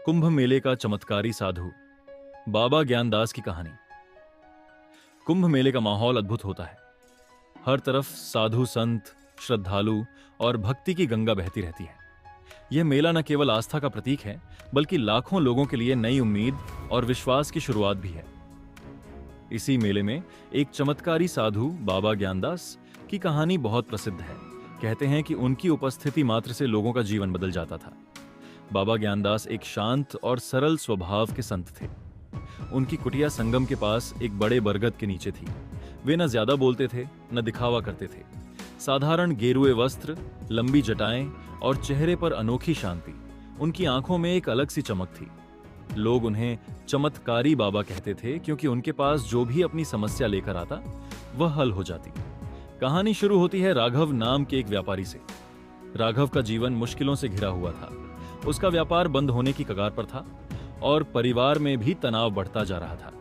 कुंभ मेले का चमत्कारी साधु बाबा ज्ञानदास की कहानी। कुंभ मेले का माहौल अद्भुत होता है। हर तरफ साधु संत, श्रद्धालु और भक्ति की गंगा बहती रहती है। यह मेला न केवल आस्था का प्रतीक है, बल्कि लाखों लोगों के लिए नई उम्मीद और विश्वास की शुरुआत भी है। इसी मेले में एक चमत्कारी साधु बाबा ज्ञानदास की कहानी बहुत प्रसिद्ध है। कहते हैं कि उनकी उपस्थिति मात्र से लोगों का जीवन बदल जाता था। बाबा ज्ञानदास एक शांत और सरल स्वभाव के संत थे। उनकी कुटिया संगम के पास एक बड़े बरगद के नीचे थी। वे न ज्यादा बोलते थे, न दिखावा करते थे। साधारण गेरुए वस्त्र, लंबी जटाएं और चेहरे पर अनोखी शांति। उनकी आंखों में एक अलग सी चमक थी। लोग उन्हें चमत्कारी बाबा कहते थे, क्योंकि उनके पास जो भी अपनी समस्या लेकर आता वह हल हो जाती। कहानी शुरू होती है राघव नाम के एक व्यापारी से। राघव का जीवन मुश्किलों से घिरा हुआ था। उसका व्यापार बंद होने की कगार पर था और परिवार में भी तनाव बढ़ता जा रहा था।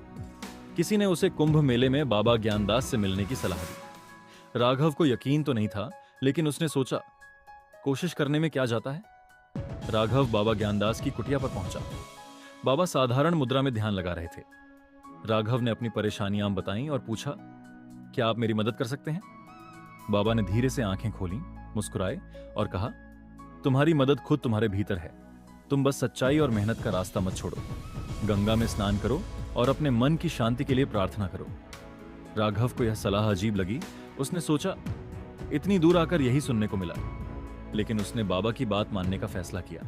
किसी ने उसे कुंभ मेले में बाबा ज्ञानदास से मिलने की सलाह दी। राघव को यकीन तो नहीं था, लेकिन उसने सोचा, कोशिश करने में क्या जाता है। राघव बाबा ज्ञानदास की कुटिया पर पहुंचा। बाबा साधारण मुद्रा में ध्यान लगा रहे थे। राघव ने अपनी परेशानियां बताईं और पूछा, क्या आप मेरी मदद कर सकते हैं? बाबा ने धीरे से आंखें खोली, मुस्कुराए और कहा, तुम्हारी मदद खुद तुम्हारे भीतर है। तुम बस सच्चाई और मेहनत का रास्ता मत छोड़ो। गंगा में स्नान करो और अपने मन की शांति के लिए प्रार्थना करो। राघव को यह सलाह अजीब लगी। उसने सोचा, इतनी दूर आकर यही सुनने को मिला। लेकिन उसने बाबा की बात मानने का फैसला किया।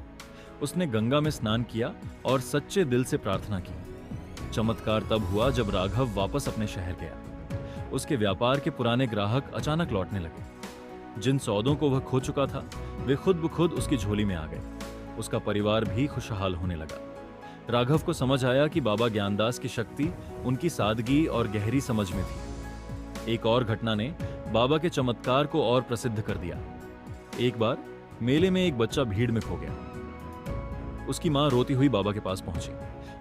उसने गंगा में स्नान किया और सच्चे दिल से प्रार्थना की। चमत्कार तब हुआ जब राघव वापस अपने शहर गया। उसके व्यापार के पुराने ग्राहक अचानक लौटने लगे। जिन सौदों को वह खो चुका था, वे खुद ब खुद उसकी झोली में आ गए। उसका परिवार भी खुशहाल होने लगा। राघव को समझ आया कि बाबा ज्ञानदास की शक्ति उनकी सादगी और गहरी समझ में थी। एक और घटना ने बाबा के चमत्कार को और प्रसिद्ध कर दिया। एक बार मेले में एक बच्चा भीड़ में खो गया। उसकी मां रोती हुई बाबा के पास पहुंची।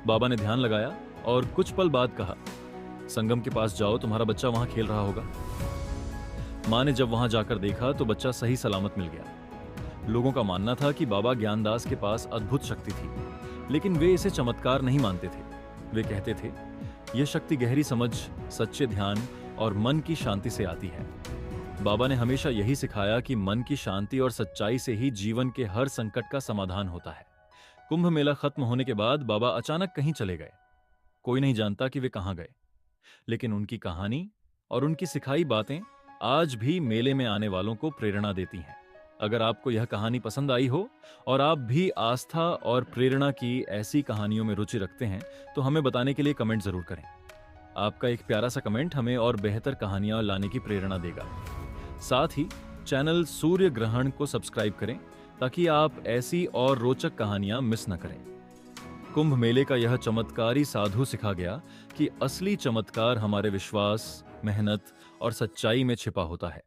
बाबा ने ध्यान लगाया और कुछ पल बाद कहा, संगम के पास जाओ, तुम्हारा बच्चा वहां खेल रहा होगा। मां ने जब वहां जाकर देखा तो बच्चा सही सलामत मिल गया। लोगों का मानना था कि बाबा ज्ञानदास के पास अद्भुत शक्ति थी, लेकिन वे इसे चमत्कार नहीं मानते थे। वे कहते थे, यह शक्ति गहरी समझ, सच्चे ध्यान और मन की शांति से आती है। बाबा ने हमेशा यही सिखाया कि मन की शांति और सच्चाई से ही जीवन के हर संकट का समाधान होता है। कुंभ मेला खत्म होने के बाद बाबा अचानक कहीं चले गए। कोई नहीं जानता कि वे कहां गए, लेकिन उनकी कहानी और उनकी सिखाई बातें आज भी मेले में आने वालों को प्रेरणा देती हैं। अगर आपको यह कहानी पसंद आई हो और आप भी आस्था और प्रेरणा की ऐसी कहानियों में रुचि रखते हैं, तो हमें बताने के लिए कमेंट जरूर करें। आपका एक प्यारा सा कमेंट हमें और बेहतर कहानियां लाने की प्रेरणा देगा। साथ ही चैनल सूर्य ग्रहण को सब्सक्राइब करें, ताकि आप ऐसी और रोचक कहानियां मिस न करें। कुंभ मेले का यह चमत्कारी साधु सिखा गया कि असली चमत्कार हमारे विश्वास, मेहनत और सच्चाई में छिपा होता है।